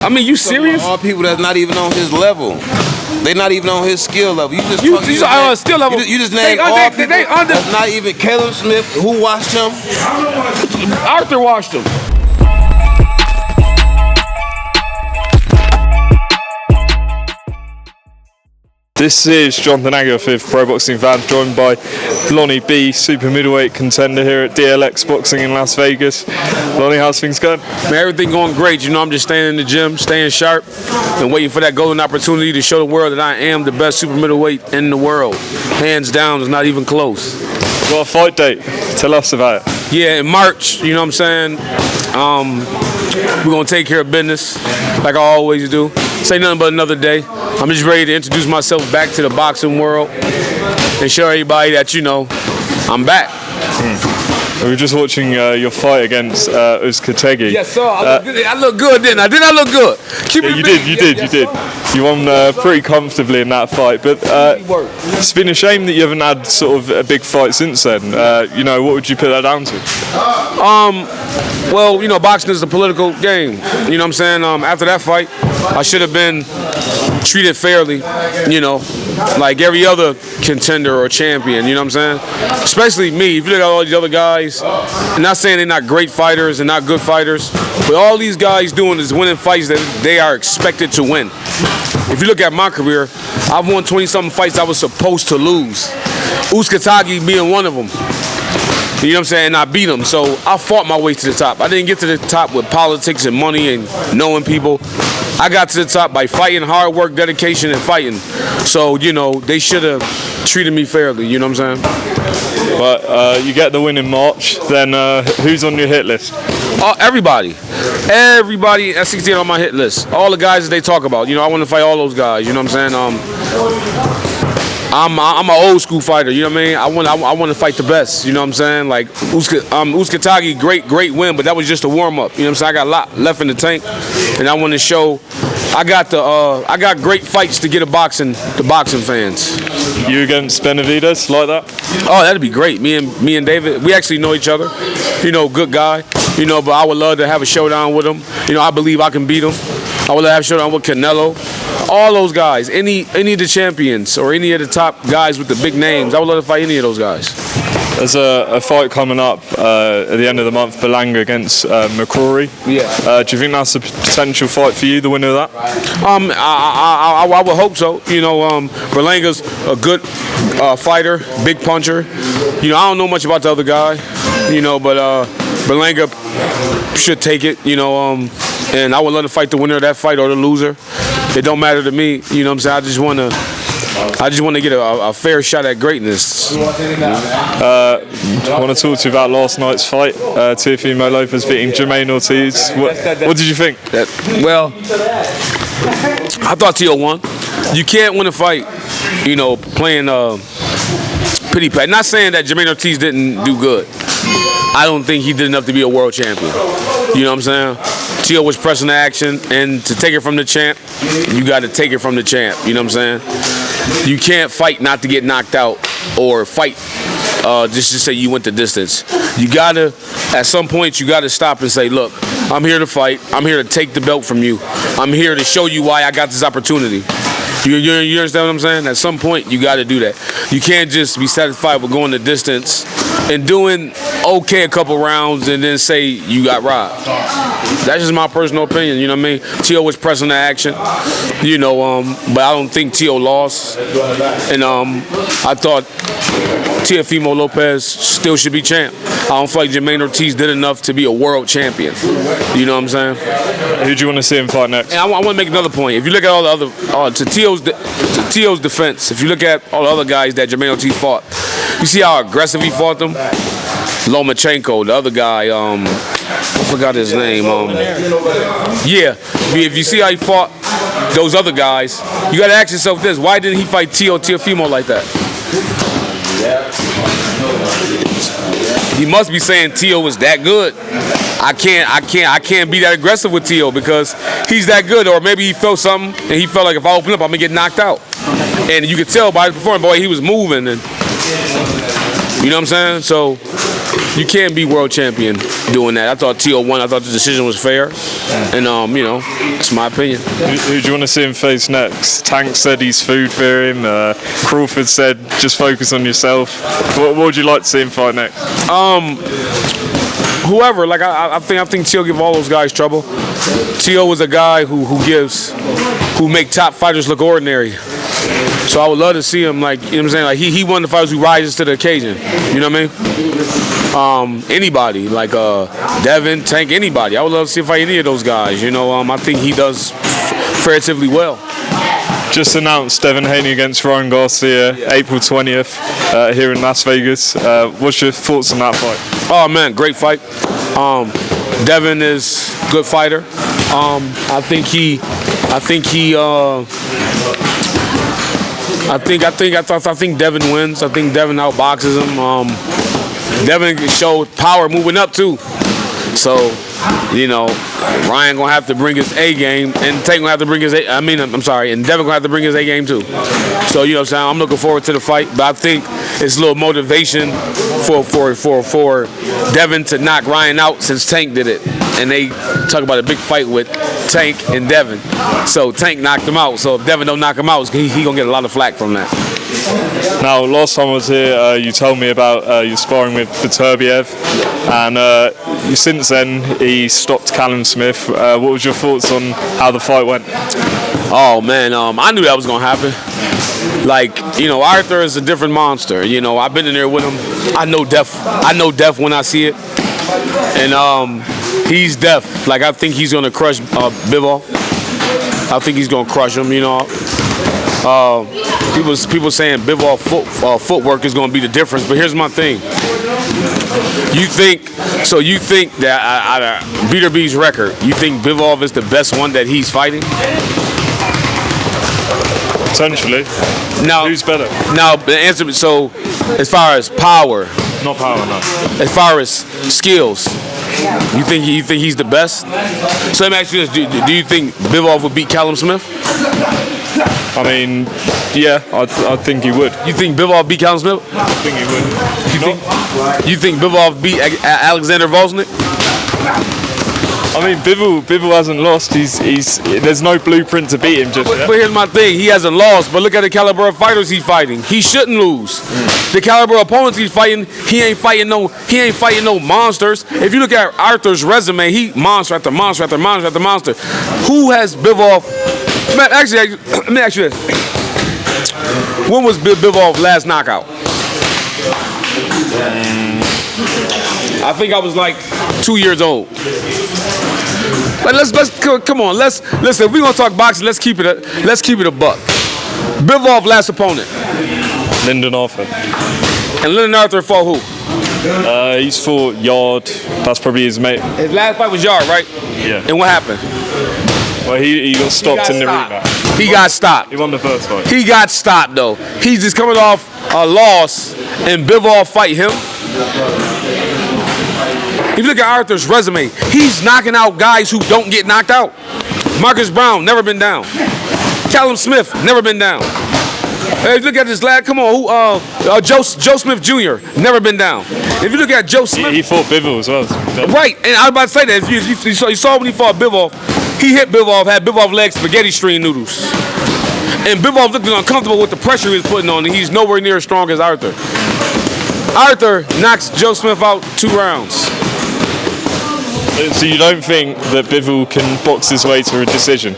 I mean, you serious? All people that's not even on his level. They not even on his skill level. You just skill level. You just named all people that's not even Caleb Smith. Who watched him? Artur watched him. This is Jonathan Aguilar with Pro Boxing Fan, joined by Lonnie B, super middleweight contender here at DLX Boxing in Las Vegas. Lonnie, how's things going? Man, everything going great. You know, I'm just staying in the gym, staying sharp, and waiting for that golden opportunity to show the world that I am the best super middleweight in the world. Hands down, it's not even close. Got a fight date. Tell us about it. Yeah, in March, you know what I'm saying? We're going to take care of business like I always do. Say nothing but another day. I'm just ready to introduce myself back to the boxing world and show everybody that, you know, I'm back. We were just watching your fight against Uzcategui. Yes, sir. I look good, didn't I? Didn't I look good? You did. You won pretty comfortably in that fight, but it's been a shame that you haven't had sort of a big fight since then. You know, what would you put that down to? Well, you know, boxing is a political game. You know what I'm saying? After that fight, I should have been treated fairly, you know, like every other contender or champion, you know what I'm saying? Especially me. If you look at all these other guys, I'm not saying they're not great fighters and not good fighters, but all these guys doing is winning fights that they are expected to win. If you look at my career, I've won 20-something fights I was supposed to lose. Uzcategui being one of them. You know what I'm saying? I beat him, so I fought my way to the top. I didn't get to the top with politics and money and knowing people. I got to the top by fighting, hard work, dedication, and fighting. So, you know, they should have treated me fairly, you know what I'm saying? But you get the win in March, then who's on your hit list? Everybody. Everybody at 16 on my hit list. All the guys that they talk about. You know, I want to fight all those guys, you know what I'm saying? I'm an old school fighter, you know what I mean? I want to fight the best, you know what I'm saying? Like Uzcategui, great win, but that was just a warm up. You know what I'm saying? I got a lot left in the tank, and I want to show I got great fights to get the boxing fans. You against Benavidez like that? Oh, that'd be great. Me and David, we actually know each other. You know, good guy. You know, but I would love to have a showdown with him. You know, I believe I can beat him. I would love to have a showdown with Canelo. All those guys, any of the champions or any of the top guys with the big names, I would love to fight any of those guys. There's a fight coming up at the end of the month, Berlanga against McCrory. Yeah. Do you think that's a potential fight for you, the winner of that? I would hope so. You know, Berlanga's a good fighter, big puncher. You know, I don't know much about the other guy, you know, but Berlanga should take it, you know, and I would love to fight the winner of that fight or the loser. It don't matter to me, you know what I'm saying? I just want to get a fair shot at greatness. I want to talk to you about last night's fight. Teofimo Lopez beating Jermaine Ortiz. What did you think? Well, I thought Teo won. You can't win a fight, you know, playing pity pat. Not saying that Jermaine Ortiz didn't do good. I don't think he did enough to be a world champion. You know what I'm saying? Teo was pressing the action, and to take it from the champ, you got to take it from the champ. You know what I'm saying? You can't fight not to get knocked out or fight just to say you went the distance. You got to, at some point, you got to stop and say, look, I'm here to fight. I'm here to take the belt from you. I'm here to show you why I got this opportunity. You understand what I'm saying? At some point, you got to do that. You can't just be satisfied with going the distance and doing okay a couple rounds and then say you got robbed. That's just my personal opinion, you know what I mean? Teo was pressing the action, you know, but I don't think Teo lost. And I thought Teofimo Lopez still should be champ. I don't feel like Jermaine Ortiz did enough to be a world champion. You know what I'm saying? Who do you want to see him fight next? And I want to make another point. If you look at all the other, to Teo's defense, if you look at all the other guys that Jermaine Ortiz fought, you see how aggressive he fought them? Lomachenko, the other guy, I forgot his name. Yeah, if you see how he fought those other guys, you got to ask yourself this: why didn't he fight Teofimo like that? He must be saying Teo was that good. I can't be that aggressive with Teo because he's that good. Or maybe he felt something and he felt like if I open up, I'm gonna get knocked out. And you could tell by his performance, boy, he was moving, and you know what I'm saying. So You can't be world champion doing that. I thought T.O. won. I thought the decision was fair. And, it's my opinion. Who do you want to see him face next? Tank said he's food for him. Crawford said just focus on yourself. What would you like to see him fight next? Whoever. Like, I think T.O. give all those guys trouble. T.O. was a guy who make top fighters look ordinary. So I would love to see him, like, you know what I'm saying? Like, he one of the fighters who rises to the occasion. You know what I mean? Anybody, like Devin, Tank, anybody. I would love to see him fight any of those guys. I think he does relatively well. Just announced Devin Haney against Ryan Garcia, April 20th, here in Las Vegas. What's your thoughts on that fight? Oh man, great fight. Devin is a good fighter. I think Devin wins. I think Devin outboxes him. Devin showed power moving up too. So, Ryan gonna have to bring his A game, and Tank gonna have to bring his and Devin gonna have to bring his A game too. So, you know what I'm saying? I'm looking forward to the fight, but I think it's a little motivation for Devin to knock Ryan out since Tank did it. And they talk about a big fight with Tank and Devin. So Tank knocked him out. So if Devin don't knock him out, he gonna get a lot of flack from that. Now, last time I was here, you told me about your sparring with Beterbiev, and since then he stopped Callum Smith. What was your thoughts on how the fight went? Oh man, I knew that was gonna happen. Like, Arthur is a different monster. I've been in there with him. I know death when I see it, and he's deaf. Like, I think he's gonna crush Bivol. I think he's gonna crush him. People saying Bivol footwork is gonna be the difference. But here's my thing. You think that out of Beterbiev's record, you think Bivol is the best one that he's fighting? Potentially. Now, who's better? Now the answer. So, as far as power, not power, no. As far as skills, you think he's the best? So let me ask you this: Do you think Bivol would beat Callum Smith? I mean, yeah, I think he would. You think Bivol beat Callum Smith? I think he would. You think Bivol beat Alexander Volsnik? I mean, Bivol hasn't lost. There's no blueprint to beat him just yet. But here's my thing: he hasn't lost. But look at the caliber of fighters he's fighting. He shouldn't lose. The caliber of opponents he's fighting, he ain't fighting no monsters. If you look at Arthur's resume, he monster after monster after monster after monster. Who has Bivol? Actually, let me ask you this: when was Bivol's last knockout? I think I was like 2 years old. But let's come on. Let's listen. If we're gonna talk boxing, let's keep it a buck. Bivol's last opponent. Lyndon Arthur. And Lyndon Arthur fought who? He's fought Yard. That's probably his mate. His last fight was Yard, right? Yeah. And what happened? Well, he got stopped in the rematch. He got stopped. He won the first fight. He got stopped though. He's just coming off a loss, and Bivol fight him. If you look at Arthur's resume, he's knocking out guys who don't get knocked out. Marcus Brown, never been down. Callum Smith, never been down. Hey, if you look at this lad, come on, Joe Smith Jr., never been down. If you look at Joe Smith, he fought Bivol as well. Right, and I was about to say that. If you saw when he fought Bivol, he hit Bivol, had Bivol legs spaghetti string noodles. And Bivol looked uncomfortable with the pressure he was putting on, and he's nowhere near as strong as Arthur. Arthur knocks Joe Smith out 2 rounds. So you don't think that Bivol can box his way to a decision?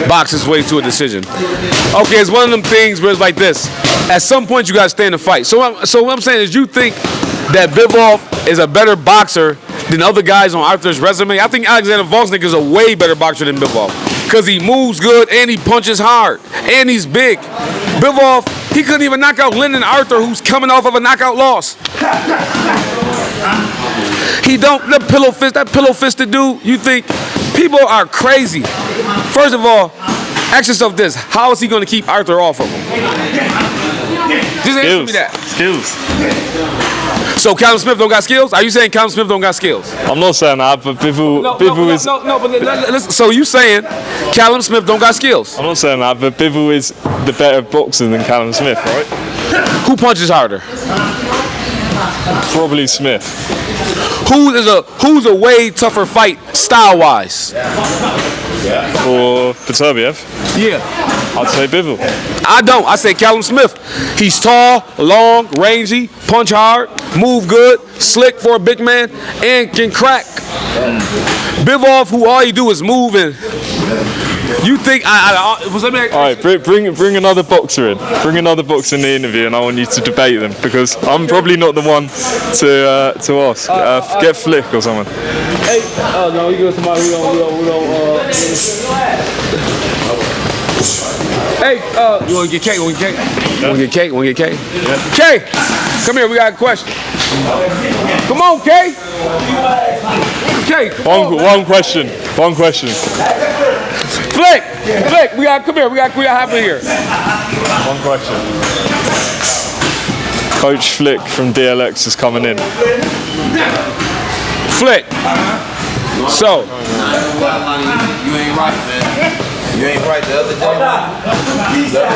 Box his way to a decision. Okay, it's one of them things where it's like this. At some point, you got to stay in the fight. So what I'm saying is, you think that Bivol is a better boxer than other guys on Arthur's resume? I think Alexander Volsnik is a way better boxer than Bivol because he moves good and he punches hard and he's big. Bivol, he couldn't even knock out Lyndon Arthur, who's coming off of a knockout loss. He don't, that pillow fisted dude, you think people are crazy. First of all, ask yourself this: how is he going to keep Arthur off of him? Just answer me that. Skills. So Callum Smith don't got skills? Are you saying Callum Smith don't got skills? I'm not saying that, but Bivol is... but listen, so you saying Callum Smith don't got skills? I'm not saying that, but Bivol is the better boxer than Callum Smith, right? Who punches harder? Probably Smith. Who's a way tougher fight style-wise? For Beterbiev, Yeah. I'd say Bivol. I don't. I say Callum Smith. He's tall, long, rangy, punch hard, move good, slick for a big man, and can crack. Bivol, who all you do is move and you think what's that man? All right, bring another boxer in. Bring another boxer in the interview, and I want you to debate them because I'm probably not the one to ask. Get Flick or someone. Hey, no, you go somebody we don't. Hey, you want to get cake? You want to get cake? Want to get cake? Yeah. Kay, come here. We got a question. Come on, Kay. Kay. One question. Flick, we got come here. We got happen here. One question. Coach Flick from DLX is coming in. Flick. So. You ain't right, man. You ain't right. The other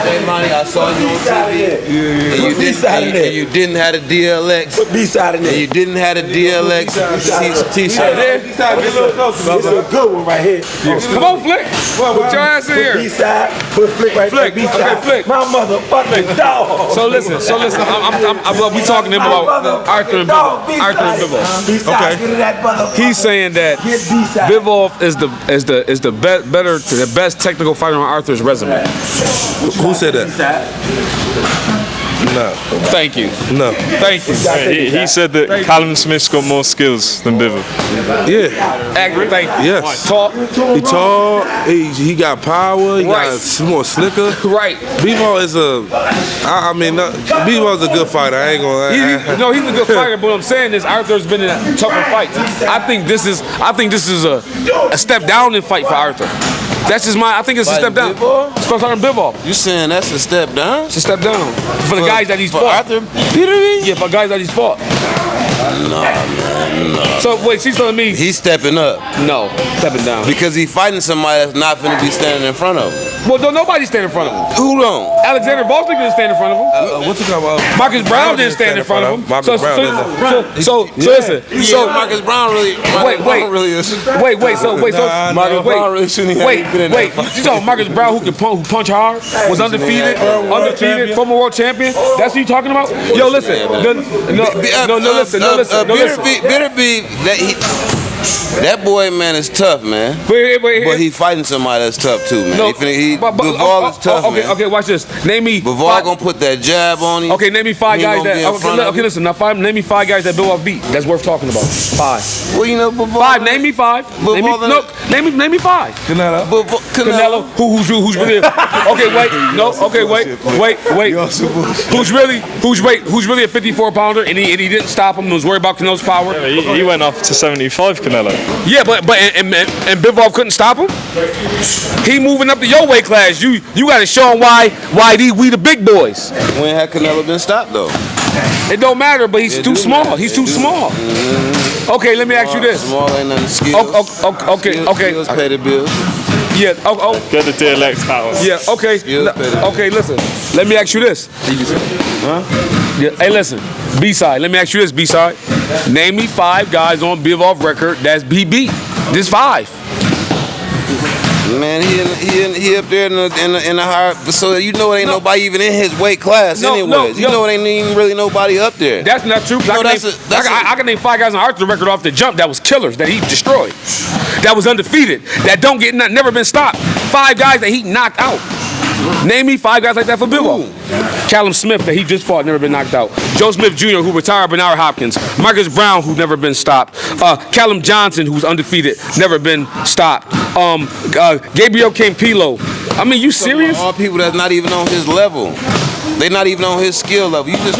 day, Lonnie, I saw you on TV. And you didn't have a DLX. Put B-side in there. And you didn't have a DLX t-shirt. This is a good one right here. Come on, Flick. Put your ass in here. B-side. Put Flick right there. B-side. Okay, Flick. My motherfucking dog. So listen. We talking to him about Artur and Bivol. Okay. He's saying that Bivol is the best technical fighter on Arthur's resume. Who said that? No. Thank you. No. Thank you. He said that Callum Smith's got more skills than Bivol. Yeah. Thank you. Yes. Talk. He tall. He got power. He got more slicker. Right. Bivol is Bivol is a good fighter. I ain't gonna. He's a good fighter. But what I'm saying is Arthur's been in tougher fights. I think this is a step down in fight for Arthur. That's just I think it's a step down. Bivol. You saying that's a step down? It's a step down for the guys that he's fought. Artur Beterbiev? Yeah, for guys that he's fought. No, man, no. So wait, she's telling me He's stepping up no, stepping down. because he's fighting somebody that's not going to be standing in front of him. Well, don't nobody stand in front of him. Who don't? Alexander Volsnik didn't stand in front of him. What's he talking about? Marcus Brown didn't stand in front of him. Marcus Brown didn't. So listen. So Marcus Brown really. Wait. Marcus Brown really shouldn't have been in that fight. You talking Marcus Brown who punch hard, was undefeated, former world champion? That's what you talking about? Yo, listen. Listen. Beterbiev, that boy, man, is tough, man. But he fighting somebody that's tough too, man. Bivol is tough, man. Okay, watch this. Name me. Bivol gonna put that jab on him. Okay, name me 5 guys that. Okay, listen. Now, name me 5 guys that Bivol beat. That's worth talking about. 5. Well, you know, Bivol. 5. Name me 5. Name me 5. Canelo. Who's really? Okay, wait. No. Okay, wait. Who's really a 54-pounder and he didn't stop him. Was worried about Canelo's power. Yeah, he went up to 75, Canelo. Yeah, but Bivol couldn't stop him. He moving up to your weight class. You got to show him why we the big boys. When had Canelo been stopped though? It don't matter, but he's too small. He's too small. Okay, let me ask you this. Small ain't nothing skills. Okay. Skills pay the bills. Yeah. Get the DLX power. Yeah. Okay. Okay. Listen. Let me ask you this. Yeah. Hey, listen. B-side. Let me ask you this. B-side. Name me 5 guys on Bivol record that's beat. This 5. Man, he up there in the higher, so you know it ain't nobody even in his weight class anyways. You know it ain't even really nobody up there. That's not true. I can name 5 guys on Arthur's record off the jump that was killers, that he destroyed, that was undefeated, that never been stopped. 5 guys that he knocked out. Name me 5 guys like that for Bivol. Callum Smith that he just fought, never been knocked out. Joe Smith Jr. who retired, Bernard Hopkins. Marcus Brown who never been stopped. Callum Johnson who's undefeated, never been stopped. Gabriel Campillo. I mean, you serious? All people that's not even on his level. They not even on his skill level. You just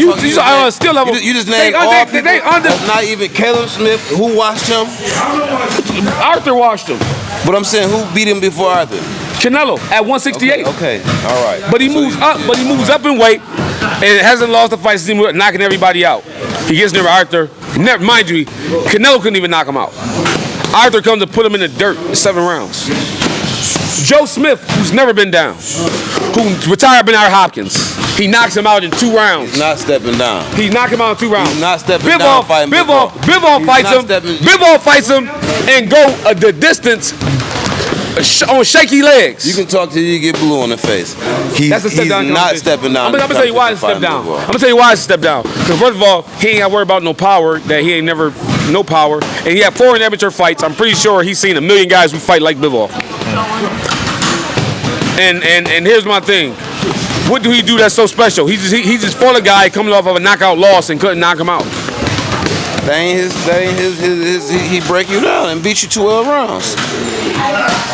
skill level. You just named all people that's not even Caleb Smith. Who watched him? Arthur watched him. But I'm saying who beat him before Arthur? Canelo at 168. Okay. All right. But he moves up. But he moves up in weight, and hasn't lost the fight since he's knocking everybody out. He gets near Arthur. Mind you, Canelo couldn't even knock him out. Arthur comes to put him in the dirt in 7 rounds. Joe Smith, who's never been down, who retired Bernard Hopkins. He knocks him out in 2 rounds. He's not stepping down. He knocked him out in 2 rounds. He's not stepping down fighting Bivol fights him and go the distance on shaky legs. You can talk till you get blue on the face. That's a step down. He's not stepping down. I'm gonna tell you why it's a step down. I'm gonna tell you why it's a step down. Because first of all, he ain't got to worry about no power. That he ain't never no power. And he had 4 amateur fights. I'm pretty sure he's seen a million guys who fight like Bivol. And here's my thing. What do he do that's so special? He just fought a guy coming off of a knockout loss and couldn't knock him out. That ain't his. He break you down and beat you 12 rounds.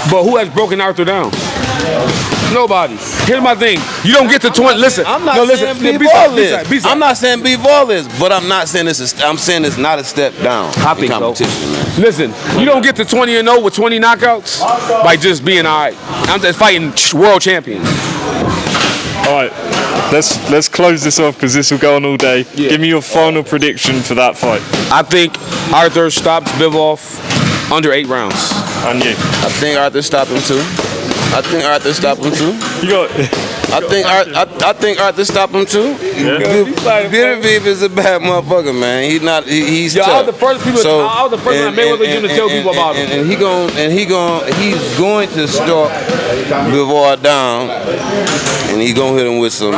But who has broken Artur down? Nobody. Here's my thing. You don't get to 20. Listen. I'm not saying Bivol is. I'm not saying Bivol is, but I'm not saying this. I'm saying it's not a step down in competition, man. Listen, you don't get to 20-0 with 20 knockouts by just being all right. I'm just fighting world champions. All right, let's close this off because this will go on all day. Yeah. Give me your final prediction for that fight. I think Artur stops Bivol under 8 rounds. And you? I think Artur stopped him too. I think Artur stopped him too. You got. I think Artur stopped him too. Beterbiev is a bad motherfucker, man. He's tough. I was the first people. I was the first one Mayweather gym to tell people about him. And he's going to start Bivol down, and he's gonna hit him with some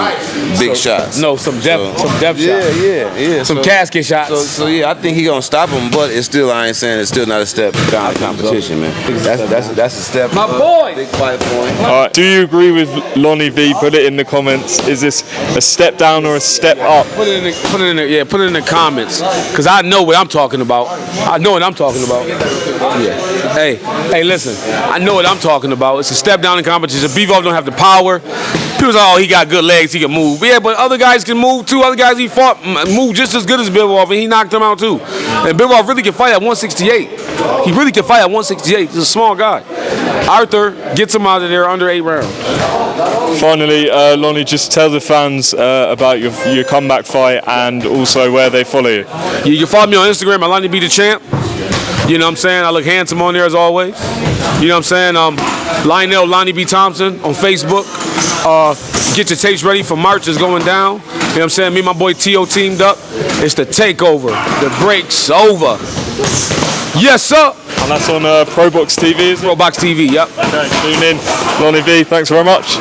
big shots. No, some depth shots. Yeah. Some casket shots. So yeah, I think he's gonna stop him, but it's still. I ain't saying it's still not a step down in competition, man. That's a step. My boy. Big fight for him. All right. Do you agree with Lonnie V? Put it in the comments. Is this a step down or a step up? Put it in the comments, cause I know what I'm talking about. Yeah. Hey, listen. I know what I'm talking about. It's a step down in competition. Bivol don't have the power. People say, oh, he got good legs, he can move. Yeah, but other guys can move too. Other guys he fought move just as good as Bivol, and he knocked him out too. And Bivol really can fight at 168. He really can fight at 168. He's a small guy. Artur gets him out of there under 8 rounds. Finally, Lonnie, just tell the fans about your comeback fight and also where they follow you. You can follow me on Instagram at Lonnie Be The Champ. You know what I'm saying? I look handsome on there as always. You know what I'm saying? Lionell Lonnie B. Thompson on Facebook. Get your tapes ready for March is going down. You know what I'm saying? Me and my boy T.O. teamed up. It's the takeover. The break's over. Yes, sir. And that's on Pro Box TV, isn't it? Pro Box TV, yep. Okay, tune in. Lonnie V, thanks very much.